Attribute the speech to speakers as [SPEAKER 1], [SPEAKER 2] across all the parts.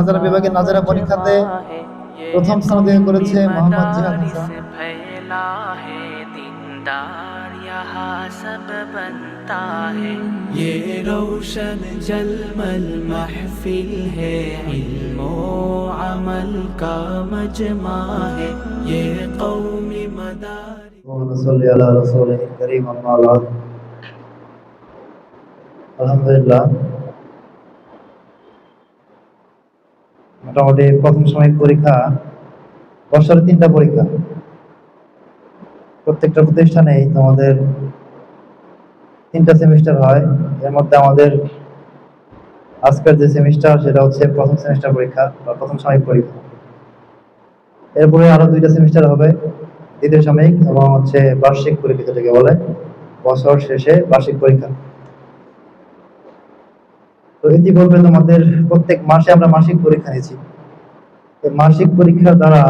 [SPEAKER 1] নাজারা বিভাগে নাজারা পরীক্ষাতে প্রথম স্থান অধিকার করেছে মোহাম্মদ জিহাদ হাসান।
[SPEAKER 2] सब बनता है ये रोशन जलमल महफिल है इल्मो अमल का मजमा है ये कौमी मदारी
[SPEAKER 1] सल्ली अला रसूलिल करीम अम्मा बाद। আলহামদুলিল্লাহ, মোটামুটি প্রথম সাময়িক পরীক্ষা, বছরে 3টা পরীক্ষা প্রত্যেকটা প্রতিষ্ঠানেই তোমাদের 3টা সেমিস্টার হয়। এর মধ্যে আমাদের আজকের যে সেমিস্টার সেটা হচ্ছে প্রথম সেমিস্টার পরীক্ষা বা প্রথম সাময়িক পরীক্ষা। এরপরে আরো 2টা সেমিস্টার হবে, দ্বিতীয় সাময়িক এবং হচ্ছে বার্ষিক পরীক্ষা, যেটাকে বলে বছর শেষে বার্ষিক পরীক্ষা। তো ইতিপূর্বে তোমাদের প্রত্যেক মাসে আমরা মাসিক পরীক্ষা নিয়েছি। এই মাসিক পরীক্ষার দ্বারা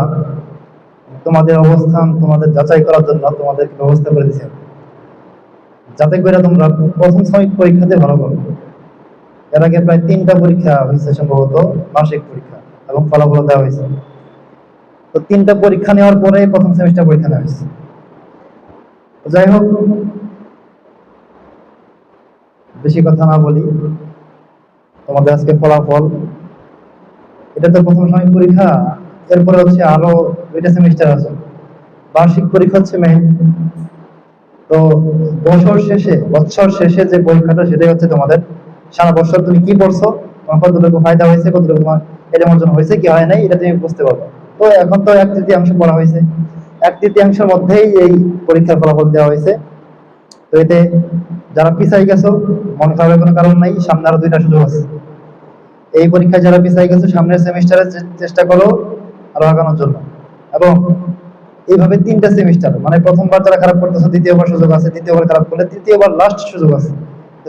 [SPEAKER 1] তোমাদের অবস্থান তোমাদের যাচাই করার জন্য তোমাদেরকে ব্যবস্থা করে দিয়েছেন, যাতে করে তোমরা প্রথম সাময়িক পরীক্ষাতে ভালো করো। এর আগে প্রায় 3টা পরীক্ষা হয়েছে, সম্ভবত মাসিক পরীক্ষা, এবং ফলাফল দেওয়া হয়েছে। তো 3টা পরীক্ষা নেওয়ার পরে প্রথম সেমিস্টার পরীক্ষা নেওয়া হয়েছে। যাই হোক, বেশি কথা না বলি, তোমাদের আজকে ফলাফল, এটা তো প্রথম সাময়িক পরীক্ষা। এরপরে হচ্ছে আরো 2টা সেমিস্টার আছে, বার্ষিক পরীক্ষা হচ্ছে মেইন। তো বছর শেষে যে পরীক্ষাটা, সেটাই হচ্ছে তোমাদের সারা বছর তুমি কি পড়ছো, তোমার কতটুকু ফায়দা হয়েছে, কতটুকু তোমার এলেম অর্জন হয়েছে কি হয় নাই, এটা তুমি বুঝতে পারবে। তো এখন তো 1/3 পড়া হয়েছে, 1/3 মধ্যেই এই পরীক্ষার ফলাফল দেওয়া হয়েছে। তো এতে যারা পিছাই গেছো, মন খারাপের কোনো কারণ নাই, সামনে আরো 2টা সুযোগ আছে। এই পরীক্ষায় যারা পিছাই গেছো, সামনের সেমিস্টারে চেষ্টা করো আরো আগানোর জন্য। এবং এইভাবে 3টা সেমিস্টার, মানে প্রথমবার যারা খারাপ করতেছো, দ্বিতীয়বার সুযোগ আছে, দ্বিতীয়বার খারাপ করলে তৃতীয়বার লাস্ট সুযোগ আছে।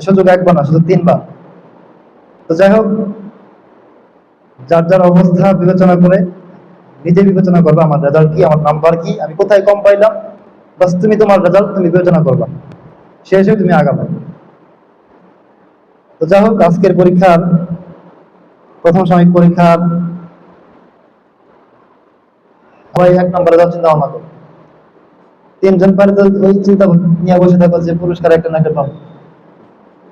[SPEAKER 1] সুযোগ একবার না, শুধু 3বার। তো যাই হোক, যার যার অবস্থা বিবেচনা করে নিজে বিবেচনা করবে, আমার রেজাল্ট কি, আমার নাম্বার কি, আমি কোথায় কম পাইলাম, বাস তুমি তোমার রেজাল্ট তুমি বিবেচনা করবা, শেষে তুমি আগাবে। তো যাই হোক, আজকের পরীক্ষার প্রথম সাময়িক পরীক্ষার সবাই 1 নম্বরে যাওয়ার চিন্তা ভাবনা করো। 3জন পারে তো ওই চিন্তা নিয়ে বসে থাকো যে পুরস্কার একটা না একটা পাবো,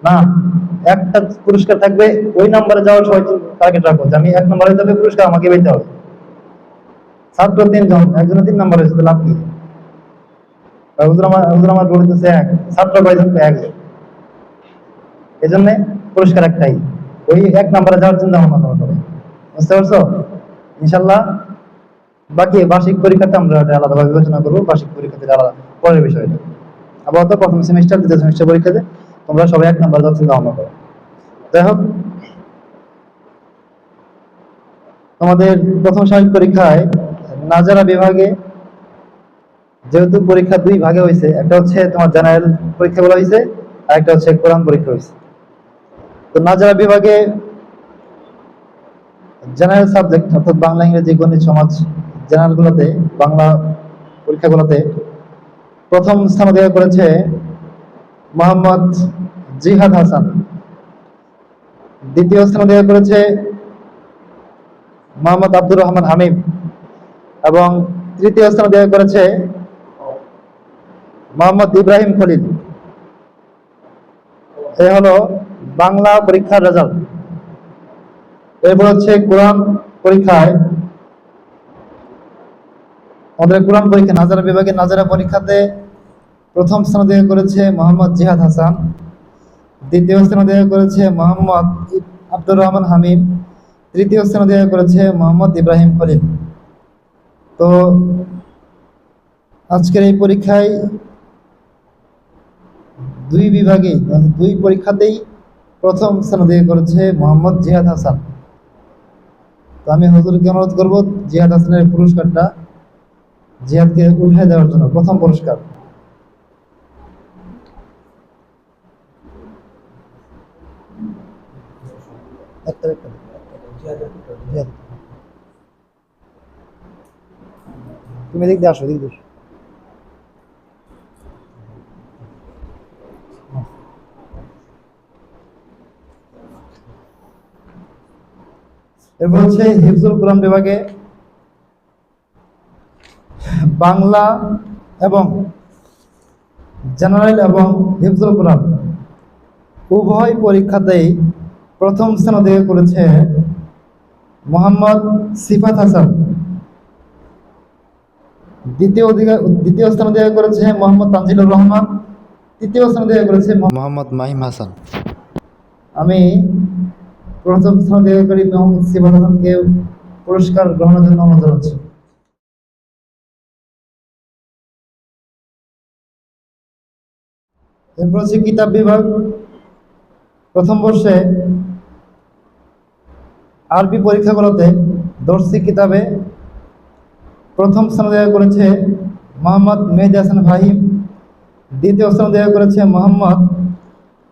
[SPEAKER 1] না, একটা পুরস্কার থাকবে। ওই নাম্বারে যাওয়ার সবাই টার্গেট রাখো যে আমি 1 নম্বরে যাবে, পুরস্কার আমাকে পেতে হবে। ছাত্র 3জন, একজনে 3 নম্বরে হয়েছে, লাভ কি? হুজুর আমার বলতেছে 1, ছাত্র কয়জন? 1জন। এই জন্য পুরস্কার একটাই, ওই 1 নম্বরে যাওয়ার চিন্তা ভাবনা করো সবাই, বুঝতে পারছো? ইনশাল্লাহ বাকি বার্ষিক পরীক্ষাতে আমরা আলাদাভাবে বিবেচনা করবো, বার্ষিক পরীক্ষাতে আলাদা পরের বিষয়টা। আপাতত প্রথম সেমিস্টার, দ্বিতীয় সেমিস্টার পরীক্ষাতে তোমরা সবাই 1 নম্বর যাওয়ার চিন্তা ভাবনা করো। যাই হোক, তোমাদের প্রথম সাময়িক পরীক্ষায় নাজারা বিভাগে যেহেতু পরীক্ষা 2 ভাগে হয়েছে, একটা হচ্ছে তোমার জেনারেল পরীক্ষা বলা হয়েছে, আর একটা হচ্ছে কোরআন পরীক্ষা হয়েছে। তো নাজারা বিভাগে জেনারেল সাবজেক্ট অর্থাৎ বাংলা, ইংরেজি, গণিত, সমাজ, জেনারেল গুলোতে, বাংলা পরীক্ষাগুলোতে প্রথম স্থান অধিকার করেছে মোহাম্মদ জিহাদ হাসান, দ্বিতীয় স্থান অধিকার করেছে মোহাম্মদ আব্দুর রহমান হামিম, এবং তৃতীয় স্থান অধিকার করেছে মোহাম্মদ ইব্রাহিম খলিল। এই হলো বাংলা পরীক্ষার রেজাল্ট। এরপর হচ্ছে কোরআন পরীক্ষায়, আমাদের কোরআন পরীক্ষা নাজারা বিভাগে নাজারা পরীক্ষাতে প্রথম স্থান অধিকার করেছে মোহাম্মদ জিহাদ হাসান, দ্বিতীয় স্থান অধিকার করেছে মোহাম্মদ আব্দুর রহমান হামিম, তৃতীয় স্থান অধিকার করেছে মোহাম্মদ ইব্রাহিম খলিল। তো আজকের এই পরীক্ষায় 2 বিভাগেই, 2 পরীক্ষাতেই প্রথম স্থান অধিকার করেছে মোহাম্মদ জিহাদ হাসান। তো আমি হুজুরকে অনুরোধ করবো জিহাদ হাসানের পুরস্কারটা জিহাদকে উঠায় দেওয়ার জন্য, প্রথম পুরস্কার। তুমি এদিক দিয়ে আসো, এদিক দিয়ে। এরপর হচ্ছে হিফজুল কোরআন বিভাগে বাংলা এবং জেনারেল এবং হিফজুল কোরআন উভয় পরীক্ষাতেই প্রথম স্থান অধিকার করেছে মোহাম্মদ সিফাত হাসান। দ্বিতীয় স্থান অধিকার করেছে মোহাম্মদ তানজিলুর রহমান। তৃতীয় স্থান অধিকার করেছে মোহাম্মদ মাহিম হাসান। আমি প্রথম স্থান অধিকারী মোহাম্মদ সিফাত হাসানকে পুরস্কার গ্রহণের জন্য অনুরোধ জানাচ্ছি। এরপর হচ্ছে কিতাব বিভাগ। প্রথম বর্ষে আরবি পরীক্ষাগুলোতে দর্শী কিতাবে প্রথম স্থান অধিকার করেছে মোহাম্মদ মেহেদী হাসান ফাহিম। দ্বিতীয় স্থান অধিকার করেছে মোহাম্মদ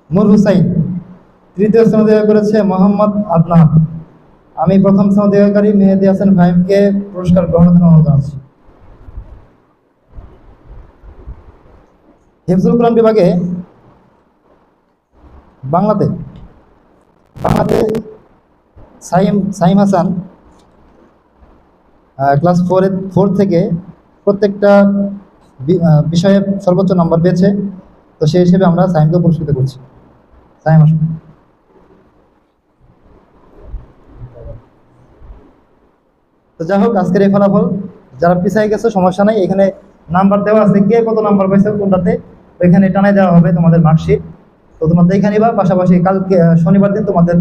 [SPEAKER 1] নূর হুসাইন। তৃতীয় স্থান অধিকার করেছে মোহাম্মদ আদনান। আমি প্রথম স্থান অধিকারী মেহেদী হাসান ফাহিমকে পুরস্কার গ্রহণের জন্য অনুরোধ জানাচ্ছি। হিফজুল কোরআন বিভাগে বাংলাতে সাইম হাসান ক্লাস 4 থেকে প্রত্যেকটা বিষয়ে সর্বোচ্চ নম্বর পেয়েছে। তো সেই হিসেবে আমরা সাইমকে পুরস্কৃত করছি। সাইম আসুন। তো যাই হোক, আজকের এই ফলাফল যারা পিছিয়ে গেছে সমস্যা নাই, এখানে নাম্বার দেওয়া আছে, কে কত নাম্বার পাইছে কোনটাতে ওইখানে টানাই দেওয়া হবে তোমাদের মার্কশিট। তো তোমরা দেখে নিবা, পাশাপাশি কালকে শনিবার দিন তোমাদের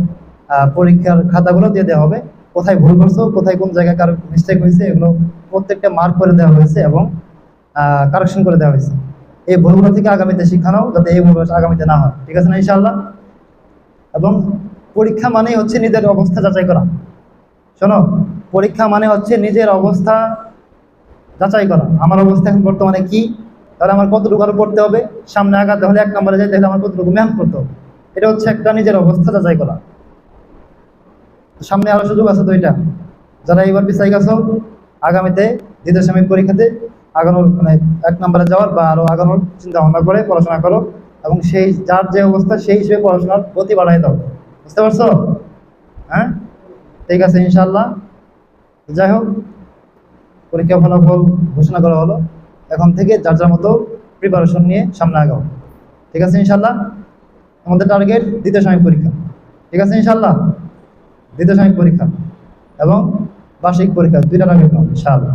[SPEAKER 1] পরীক্ষার খাতাগুলো দিয়ে দেওয়া হবে, কোথায় ভুল করছো, কোথায় কোন জায়গায় কার মিস্টেক হয়েছে, এগুলো প্রত্যেকটা মার্ক করে দেওয়া হয়েছে এবং কারেকশন করে দেওয়া হয়েছে। এই ভুলগুলো থেকে আগামীতে শিক্ষা নাও, যাতে এই ভুলগুলো আগামীতে না হয়। ঠিক আছে না ইনশাআল্লাহ? এবং পরীক্ষা মানেই হচ্ছে নিজের অবস্থা যাচাই করা। শোনো, পরীক্ষা মানে হচ্ছে নিজের অবস্থা যাচাই করা। আমার অবস্থা এখন বর্তমানে কি, তাহলে আমার কতটুকু আরো পড়তে হবে, সামনে আগাতে হলে 1 নম্বরে যাই, তাহলে আমার কতটুকু মেহনত করতে হবে। এটা হচ্ছে একটা নিজের অবস্থা যাচাই করা। সামনে আরো সুযোগ আছে। তো এটা যারা এবার পিছাই গেছো, আগামীতে দ্বিতীয় সাময়িক পরীক্ষাতে আগানোর মানে 1 নম্বরে যাওয়ার বা আরো আগানোর চিন্তা ভাবনা করে পড়াশোনা করো, এবং সেই যার যে অবস্থা সেই হিসেবে পড়াশোনার গতি বাড়াই দাও। বুঝতে পারছো? হ্যাঁ, ঠিক আছে ইনশাআল্লাহ। যাই হোক, পরীক্ষা ফলাফল ঘোষণা করা হলো। এখন থেকে যার যার মতো প্রিপারেশন নিয়ে সামনে আগাও। ঠিক আছে ইনশাআল্লাহ? আমাদের টার্গেট দ্বিতীয় সাময়িক পরীক্ষা। ঠিক আছে ইনশাআল্লাহ? দ্বিতীয় সাময়িক পরীক্ষা এবং বার্ষিক পরীক্ষা, 2টা টার্গেট নাও ইনশাআল্লাহ।